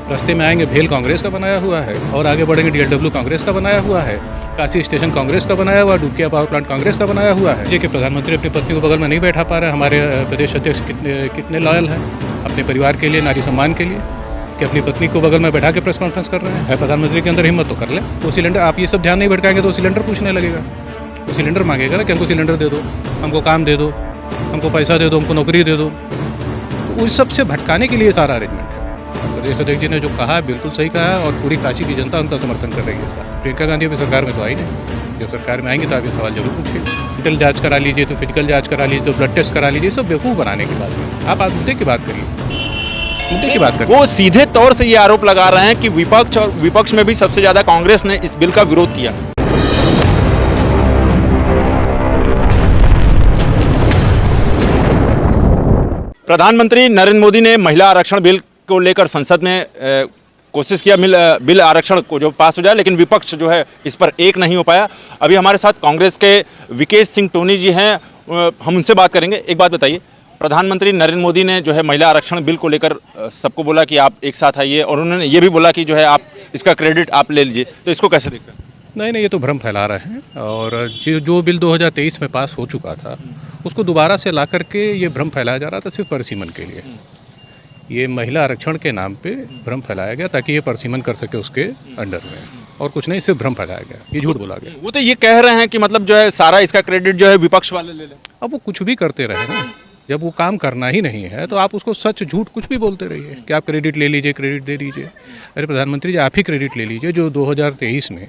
रास्ते में आएंगे भेल कांग्रेस का बनाया हुआ है और आगे बढ़ेंगे डीएलडब्ल्यू कांग्रेस का बनाया हुआ है, काशी स्टेशन कांग्रेस का बनाया हुआ, डुकिया पावर प्लांट कांग्रेस का बनाया हुआ है। ये कि प्रधानमंत्री अपनी पत्नी को बगल में नहीं बैठा पा रहे हैं। हमारे प्रदेश अध्यक्ष कितने लॉयल हैं अपने परिवार के लिए, नारी सम्मान के लिए, कि अपनी पत्नी को बगल में बैठा के प्रेस कॉन्फ्रेंस कर रहे हैं। है प्रधानमंत्री के अंदर हिम्मत तो कर ले। वो सिलेंडर, आप ये सब ध्यान नहीं भटकाएंगे तो सिलेंडर पूछने लगेगा, वो सिलेंडर मांगेगा ना कि हमको सिलेंडर दे दो, हमको काम दे दो, हमको पैसा दे दो, हमको नौकरी दे दो। तो उस सब से भटकाने के लिए सारा अरेंजमेंट है। प्रदेश अध्यक्ष जी ने जो कहा बिल्कुल सही कहा है और पूरी काशी की जनता उनका समर्थन कर रही है इस बार। प्रियंका गांधी अभी सरकार में तो आई नहीं, जब सरकार में आएंगे तो आप ये सवाल जरूर पूछिए। मेडिकल जांच करा लीजिए, तो फिजिकल जांच करा लीजिए, तो ब्लड टेस्ट करा लीजिए, सब बेवकूफ़ बनाने की बात है। आप आज मुद्दे की बात करिए, मुद्दे की बात करिए। वो सीधे तौर से ये आरोप लगा रहे हैं कि विपक्ष और विपक्ष में भी सबसे ज्यादा कांग्रेस ने इस बिल का विरोध किया। प्रधानमंत्री नरेंद्र मोदी ने महिला आरक्षण बिल को लेकर संसद में कोशिश किया बिल आरक्षण को जो पास हो जाए, लेकिन विपक्ष जो है इस पर एक नहीं हो पाया। अभी हमारे साथ कांग्रेस के विकेश सिंह टोनी जी हैं, हम उनसे बात करेंगे। एक बात बताइए, प्रधानमंत्री नरेंद्र मोदी ने जो है महिला आरक्षण बिल को लेकर सबको बोला कि आप एक साथ आइए, और उन्होंने ये भी बोला कि जो है आप इसका क्रेडिट आप ले लीजिए, तो इसको कैसे देखते हैं? नहीं, ये तो भ्रम फैला रहे हैं। और जो बिल 2023 में पास हो चुका था उसको दोबारा से ला करके ये भ्रम फैलाया जा रहा था सिर्फ परसीमन के लिए। ये महिला आरक्षण के नाम पे भ्रम फैलाया गया ताकि ये परसीमन कर सके उसके अंडर में, और कुछ नहीं, सिर्फ भ्रम फैलाया गया, ये झूठ बोला गया। वो तो ये कह रहे हैं कि मतलब जो है सारा इसका क्रेडिट जो है विपक्ष वाले ले लें। अब वो कुछ भी करते रहे ना, जब वो काम करना ही नहीं है तो आप उसको सच झूठ कुछ भी बोलते रहिए कि आप क्रेडिट ले लीजिए, क्रेडिट दे लीजिए। अरे प्रधानमंत्री जी, आप ही क्रेडिट ले लीजिए। जो 2023 में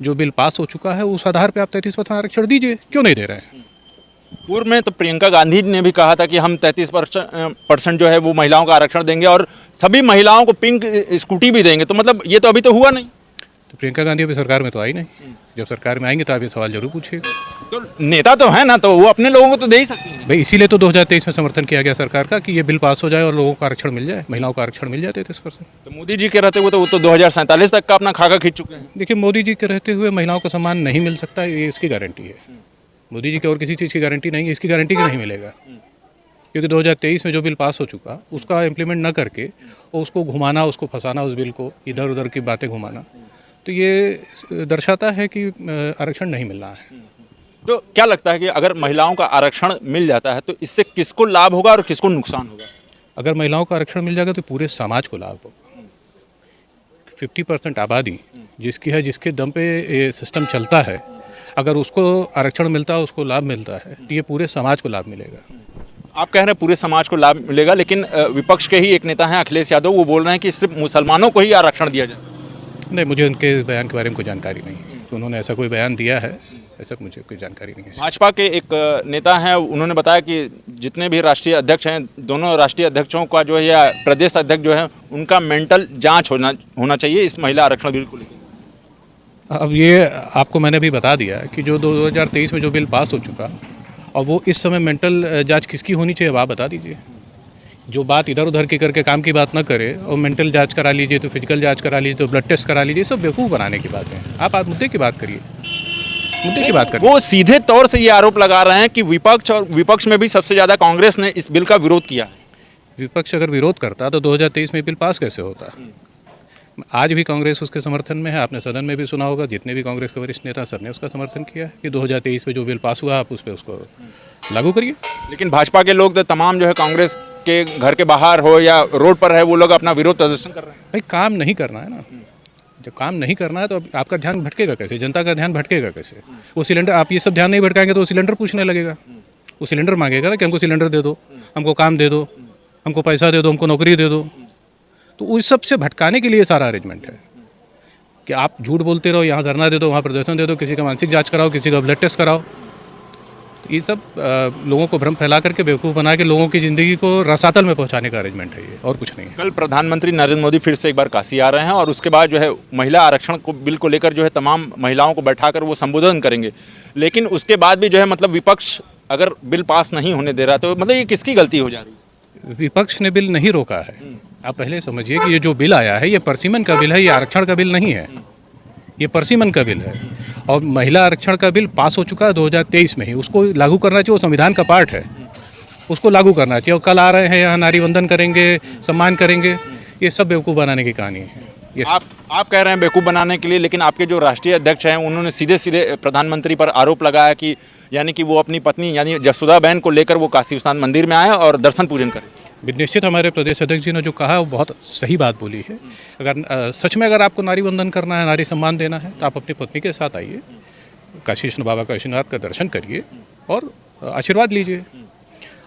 जो बिल पास हो चुका है उस आधार पे आप 33% आरक्षण दीजिए, क्यों नहीं दे रहे हैं? पूर्व में तो प्रियंका गांधी ने भी कहा था कि हम 33% जो है वो महिलाओं का आरक्षण देंगे और सभी महिलाओं को पिंक स्कूटी भी देंगे, तो मतलब ये तो अभी तो हुआ नहीं। तो प्रियंका गांधी अभी सरकार में तो आई नहीं, जब सरकार में आएंगे तो आप ये सवाल जरूर पूछिएगा। तो नेता तो है ना, तो वो अपने लोगों को तो दे ही सकते हैं भाई। इसीलिए तो 2023 में समर्थन किया गया सरकार का कि ये बिल पास हो जाए और लोगों को आरक्षण मिल जाए, महिलाओं को आरक्षण मिल जाए 33%। तो मोदी जी के रहते हुए तो वो तो 2047 तक का अपना खाका खींच चुके हैं। देखिए, मोदी जी के रहते हुए महिलाओं को सम्मान नहीं मिल सकता, ये इसकी गारंटी है। मोदी जी की और किसी चीज़ की गारंटी नहीं है, इसकी गारंटी की नहीं मिलेगा। क्योंकि 2023 में जो बिल पास हो चुका उसका इम्प्लीमेंट न करके और उसको घुमाना, उसको फंसाना, उस बिल को इधर उधर की बातें घुमाना, तो ये दर्शाता है कि आरक्षण नहीं मिलना है। तो क्या लगता है कि अगर महिलाओं का आरक्षण मिल जाता है तो इससे किसको लाभ होगा और किसको नुकसान होगा? अगर महिलाओं को आरक्षण मिल जाएगा तो पूरे समाज को लाभ होगा। 50% आबादी जिसकी है, जिसके दम पे ये सिस्टम चलता है, अगर उसको आरक्षण मिलता है, उसको लाभ मिलता है, तो ये पूरे समाज को लाभ मिलेगा। आप कह रहे हैं पूरे समाज को लाभ मिलेगा, लेकिन विपक्ष के ही एक नेता हैं अखिलेश यादव, वो बोल रहे हैं कि सिर्फ मुसलमानों को ही आरक्षण दिया जाए। नहीं, मुझे उनके बयान के बारे में कोई जानकारी नहीं है कि उन्होंने ऐसा कोई बयान दिया है, ऐसा मुझे कोई जानकारी नहीं है। भाजपा के एक नेता हैं, उन्होंने बताया कि जितने भी राष्ट्रीय अध्यक्ष हैं, दोनों राष्ट्रीय अध्यक्षों का जो है या प्रदेश अध्यक्ष जो है उनका मेंटल जांच होना चाहिए इस महिला आरक्षण बिल को लेकर। अब ये आपको मैंने भी बता दिया कि जो 2023 में जो बिल पास हो चुका और वो इस समय मेंटल जांच किसकी होनी चाहिए, अब आप बता दीजिए। जो बात इधर उधर की करके काम की बात ना करे और मेंटल जांच करा लीजिए, तो फिजिकल जांच करा लीजिए, तो ब्लड टेस्ट करा लीजिए, सब बेवकूफ़ बनाने की बात है। आप आज मुद्दे की बात करिए, मुद्दे की बात करिए। वो सीधे तौर से ये आरोप लगा रहे हैं कि विपक्ष और विपक्ष में भी सबसे ज़्यादा कांग्रेस ने इस बिल का विरोध किया है। विपक्ष अगर विरोध करता तो 2023 में बिल पास कैसे होता? आज भी कांग्रेस उसके समर्थन में है। आपने सदन में भी सुना होगा, जितने भी कांग्रेस के वरिष्ठ नेता सब ने उसका समर्थन किया है कि 2023 में जो बिल पास हुआ आप उस पर उसको लागू करिए। लेकिन भाजपा के लोग तो तमाम जो है कांग्रेस के घर के बाहर हो या रोड पर है, वो लोग अपना विरोध प्रदर्शन कर रहे हैं। भाई, काम नहीं करना है ना। जब काम नहीं करना है तो आपका ध्यान भटकेगा कैसे, जनता का ध्यान भटकेगा कैसे? वो सिलेंडर, आप ये सब ध्यान नहीं भटकाएंगे तो वो सिलेंडर पूछने लगेगा, वो सिलेंडर मांगेगा ना कि हमको सिलेंडर दे दो, हमको काम दे दो, हमको पैसा दे दो, हमको नौकरी दे दो। तो उस सब से भटकाने के लिए सारा अरेंजमेंट है कि आप झूठ बोलते रहो, यहाँ धरना दे दो, वहाँ प्रदर्शन दे दो, किसी का मानसिक जांच कराओ, किसी का ब्लड टेस्ट कराओ। तो ये सब लोगों को भ्रम फैला करके, बेवकूफ़ बना के लोगों की ज़िंदगी को रसातल में पहुँचाने का अरेंजमेंट है ये, और कुछ नहीं है। कल प्रधानमंत्री नरेंद्र मोदी फिर से एक बार काशी आ रहे हैं और उसके बाद जो है महिला आरक्षण को बिल को लेकर जो है तमाम महिलाओं को बैठाकर वो संबोधन करेंगे, लेकिन उसके बाद भी जो है मतलब विपक्ष अगर बिल पास नहीं होने दे रहा तो मतलब ये किसकी गलती हो जा रही है? विपक्ष ने बिल नहीं रोका है। आप पहले समझिए कि ये जो बिल आया है ये परसीमन का बिल है, ये आरक्षण का बिल नहीं है, ये परसीमन का बिल है। और महिला आरक्षण का बिल पास हो चुका है 2023 में ही, उसको लागू करना चाहिए, वो संविधान का पार्ट है, उसको लागू करना चाहिए। और कल आ रहे हैं यहाँ नारी वंदन करेंगे, सम्मान करेंगे, ये सब बेवकूफ़ बनाने की कहानी है। ये आप कह रहे हैं बेवकूफ़ बनाने के लिए, लेकिन आपके जो राष्ट्रीय अध्यक्ष हैं उन्होंने सीधे सीधे प्रधानमंत्री पर आरोप लगाया कि यानी कि वो अपनी पत्नी यानी जसोदा बहन को लेकर वो काशी विश्वनाथ मंदिर में आए और दर्शन पूजन करें। निश्चित हमारे प्रदेश अध्यक्ष जी ने जो कहा वो बहुत सही बात बोली है। अगर सच में अगर आपको नारी वंदन करना है, नारी सम्मान देना है, तो आप अपनी पत्नी के साथ आइए, काशी विश्वनाथ बाबा काशीनाथ का दर्शन करिए और आशीर्वाद लीजिए।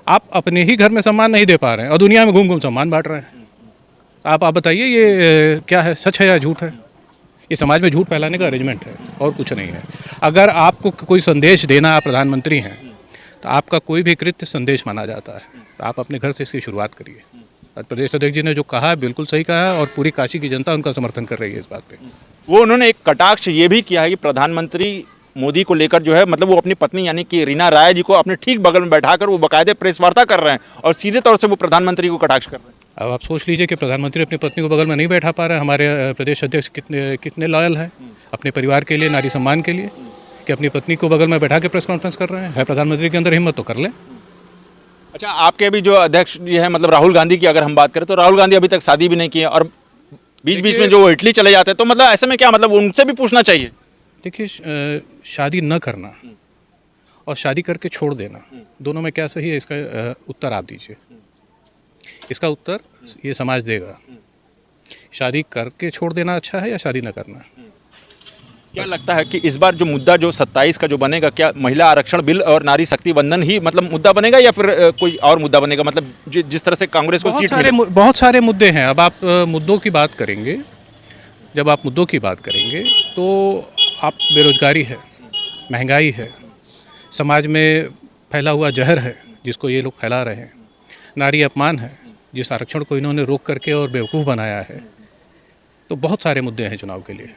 आप अपने ही घर में सम्मान नहीं दे पा रहे हैं और दुनिया में घूम घूम सम्मान बांट रहे हैं। आप बताइए ये क्या है, सच है या झूठ है? ये समाज में झूठ फैलाने का अरेंजमेंट है और कुछ नहीं है। अगर आपको कोई संदेश देना, आप प्रधानमंत्री हैं, तो आपका कोई भी कृत्य संदेश माना जाता है। तो आप अपने घर से इसकी शुरुआत करिए। और प्रदेश अध्यक्ष जी ने जो कहा बिल्कुल सही कहा है और पूरी काशी की जनता उनका समर्थन कर रही है इस बात पे। वो उन्होंने एक कटाक्ष ये भी किया है कि प्रधानमंत्री मोदी को लेकर जो है मतलब वो अपनी पत्नी यानी कि रीना राय जी को अपने ठीक बगल में बैठाकर वो बाकायदे प्रेस वार्ता कर रहे हैं और सीधे तौर से वो प्रधानमंत्री को कटाक्ष कर रहे हैं। अब आप सोच लीजिए कि प्रधानमंत्री अपनी पत्नी को बगल में नहीं बैठा पा रहे हैं। हमारे प्रदेश अध्यक्ष कितने लॉयल हैं अपने परिवार के लिए, नारी सम्मान के लिए, कि अपनी पत्नी को बगल में बैठा के प्रेस कॉन्फ्रेंस कर रहे हैं। है प्रधानमंत्री के अंदर हिम्मत तो कर लें। अच्छा, आपके भी जो अध्यक्ष जी हैं मतलब राहुल गांधी की अगर हम बात करें तो राहुल गांधी अभी तक शादी भी नहीं की है और बीच बीच में जो वो इटली चले जाते हैं, तो मतलब ऐसे में क्या मतलब उनसे भी पूछना चाहिए। देखिए, शादी न करना और शादी करके छोड़ देना, दोनों में क्या सही है, इसका उत्तर आप दीजिए। इसका उत्तर ये समाज देगा। शादी करके छोड़ देना अच्छा है या शादी न करना? क्या लगता है कि इस बार जो मुद्दा जो 27 का जो बनेगा, क्या महिला आरक्षण बिल और नारी शक्ति बंधन ही मतलब मुद्दा बनेगा या फिर कोई और मुद्दा बनेगा? मतलब जिस तरह से कांग्रेस को सीट मिले। बहुत सारे मुद्दे हैं। अब आप मुद्दों की बात करेंगे, जब आप मुद्दों की बात करेंगे तो आप बेरोजगारी है, महंगाई है, समाज में फैला हुआ जहर है जिसको ये लोग फैला रहे हैं, नारी अपमान है जिस आरक्षण को इन्होंने रोक करके और बेवकूफ़ बनाया है। तो बहुत सारे मुद्दे हैं चुनाव के लिए।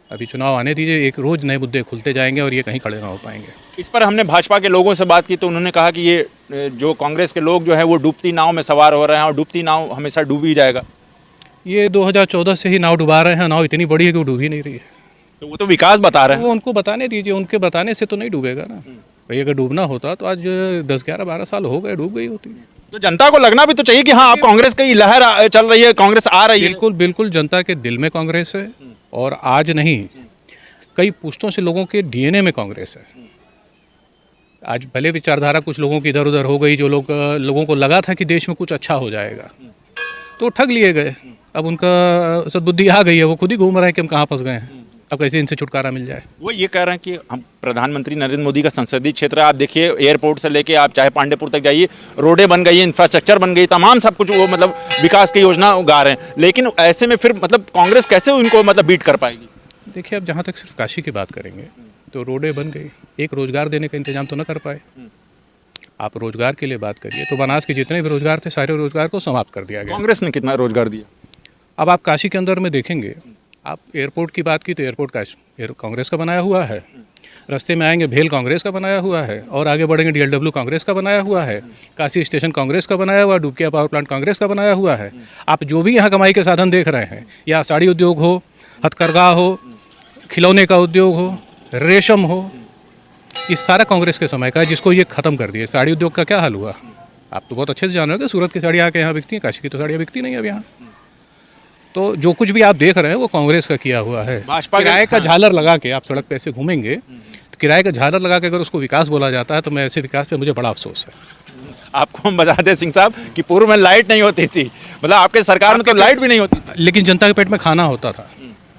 अभी चुनाव आने दीजिए, एक रोज़ नए मुद्दे खुलते जाएंगे और ये कहीं खड़े ना हो पाएंगे। इस पर हमने भाजपा के लोगों से बात की तो उन्होंने कहा कि ये जो कांग्रेस के लोग जो है वो डूबती नाव में सवार हो रहे हैं और डूबती नाव हमेशा डूब ही जाएगा। ये 2014 से ही नाव डुबा रहे हैं। नाव इतनी बड़ी है कि वो डूब ही नहीं रही है। तो वो तो विकास बता रहे हैं। वो उनको बताने दीजिए, उनके बताने से तो नहीं डूबेगा ना भाई। अगर डूबना होता तो आज 10, 11, 12 साल हो गए, डूब गई होती। तो जनता को लगना भी तो चाहिए कि हाँ, आप कांग्रेस की लहर चल रही है, कांग्रेस आ रही है। बिल्कुल बिल्कुल, जनता के दिल में कांग्रेस है और आज नहीं, कई पुश्तों से लोगों के डीएनए में कांग्रेस है। आज भले विचारधारा कुछ लोगों की इधर उधर हो गई, जो लोगों को लगा था कि देश में कुछ अच्छा हो जाएगा, तो ठग लिए गए। अब उनका सद्बुद्धि आ गई है, वो खुद ही घूम रहे हैं कि हम कहाँ फंस गए हैं, अब कैसे इनसे छुटकारा मिल जाए। वो ये कह रहे हैं कि हम प्रधानमंत्री नरेंद्र मोदी का संसदीय क्षेत्र है। आप देखिए, एयरपोर्ट से लेके आप चाहे पांडेपुर तक जाइए, रोडें बन गई, इंफ्रास्ट्रक्चर बन गई, तमाम सब कुछ वो मतलब विकास की योजना उगा रहे हैं। लेकिन ऐसे में फिर मतलब कांग्रेस कैसे उनको मतलब बीट कर पाएगी? देखिए, अब जहाँ तक सिर्फ काशी की बात करेंगे तो रोडें बन गई, एक रोजगार देने का इंतजाम तो न कर पाए। आप रोजगार के लिए बात करिए तो बनास के जितने भी रोजगार थे सारे रोजगार को समाप्त कर दिया गया। कांग्रेस ने कितना रोजगार दिया? अब आप काशी के अंदर में देखेंगे, आप एयरपोर्ट की बात की तो एयरपोर्ट कांग्रेस का बनाया हुआ है। रास्ते में आएंगे भेल कांग्रेस का बनाया हुआ है और आगे बढ़ेंगे डीएलडब्ल्यू कांग्रेस का बनाया हुआ है। काशी स्टेशन कांग्रेस का बनाया हुआ है, डुबकिया पावर प्लांट कांग्रेस का बनाया हुआ है। आप जो भी यहाँ कमाई के साधन देख रहे हैं, या साड़ी उद्योग हो, हथकरघा हो, खिलौने का उद्योग हो, रेशम हो, ये सारा कांग्रेस के समय का है, जिसको ये ख़त्म कर दिए। साड़ी उद्योग का क्या हाल हुआ? आप तो बहुत अच्छे से जान रहे हो कि सूरत की साड़ियाँ आके यहाँ बिकती हैं, काशी की तो साड़ियाँ बिकती नहीं अब यहाँ। तो जो कुछ भी आप देख रहे हैं वो कांग्रेस का किया हुआ है। भाजपा किराए का झालर लगा के आप सड़क पे ऐसे घूमेंगे, तो किराए का झालर लगा के अगर उसको विकास बोला जाता है तो मैं ऐसे विकास पे मुझे बड़ा अफसोस है। आपको हम बता दें सिंह साहब कि पूर्व में लाइट नहीं होती थी, मतलब आपके सरकार में तो लाइट भी नहीं होती थी, लेकिन जनता के पेट में खाना होता था,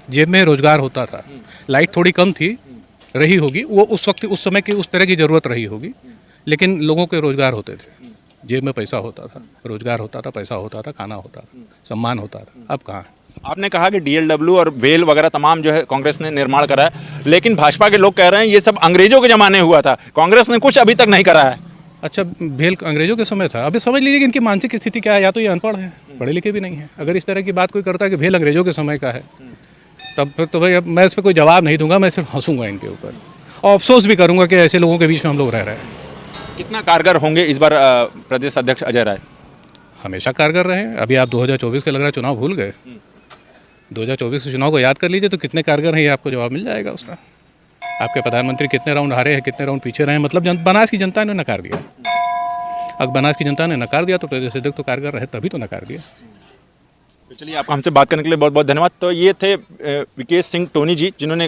जेब में रोजगार होता था। लाइट थोड़ी कम थी, रही होगी, वो उस वक्त उस समय की उस तरह की ज़रूरत रही होगी, लेकिन लोगों के रोजगार होते थे, जेब में पैसा होता था, रोजगार होता था, पैसा होता था, खाना होता था, सम्मान होता था। अब कहाँ? आपने कहा कि डीएलडब्ल्यू और वेल वगैरह तमाम जो है कांग्रेस ने निर्माण करा है, लेकिन भाजपा के लोग कह रहे हैं ये सब अंग्रेजों के ज़माने हुआ था, कांग्रेस ने कुछ अभी तक नहीं करा है। अच्छा, भेल अंग्रेजों के समय था। अभी समझ लीजिए कि इनकी मानसिक स्थिति क्या है, या तो ये अनपढ़ है, पढ़े लिखे भी नहीं है। अगर इस तरह की बात कोई करता है कि भेल अंग्रेजों के समय का है, तब फिर तो भाई अब मैं इस पर कोई जवाब नहीं दूंगा, मैं सिर्फ हंसूंगा इनके ऊपर और अफसोस भी करूंगा कि ऐसे लोगों के बीच में हम लोग रह रहे हैं। कितना कारगर होंगे इस बार प्रदेश अध्यक्ष अजय राय? हमेशा कारगर रहे। अभी आप 2024 के लग रहा है चुनाव भूल गए। 2024 के चुनाव को याद कर लीजिए तो कितने कारगर हैं ये आपको जवाब मिल जाएगा उसका। आपके प्रधानमंत्री कितने राउंड हारे हैं, कितने राउंड पीछे रहे हैं, मतलब बनास की जनता ने नकार दिया। अगर बनास की जनता ने नकार दिया तो प्रदेश अध्यक्ष तो कारगर रहे, तभी तो नकार दिया। तो चलिए, आपका हमसे बात करने के लिए बहुत बहुत धन्यवाद। तो ये थे विकेश सिंह टोनी जी, जिन्होंने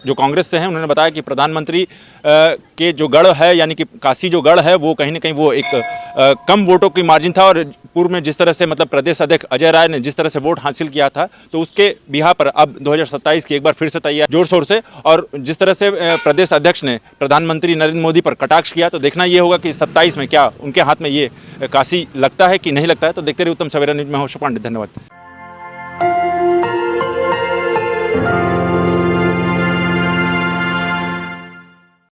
जो कांग्रेस से हैं, उन्होंने बताया कि प्रधानमंत्री के जो गढ़ है, यानी कि काशी जो गढ़ है, वो कहीं ना कहीं वो एक कम वोटों की मार्जिन था। और पूर्व में जिस तरह से मतलब प्रदेश अध्यक्ष अजय राय ने जिस तरह से वोट हासिल किया था, तो उसके बिहा पर अब 2027 की एक बार फिर से तैयार जोर शोर से। और जिस तरह से प्रदेश अध्यक्ष ने प्रधानमंत्री नरेंद्र मोदी पर कटाक्ष किया, तो देखना ये होगा कि 27 में क्या उनके हाथ में ये काशी लगता है कि नहीं लगता है। तो देखते रहिए उत्तम सवेरा न्यूज में, हर्ष पांडे, धन्यवाद।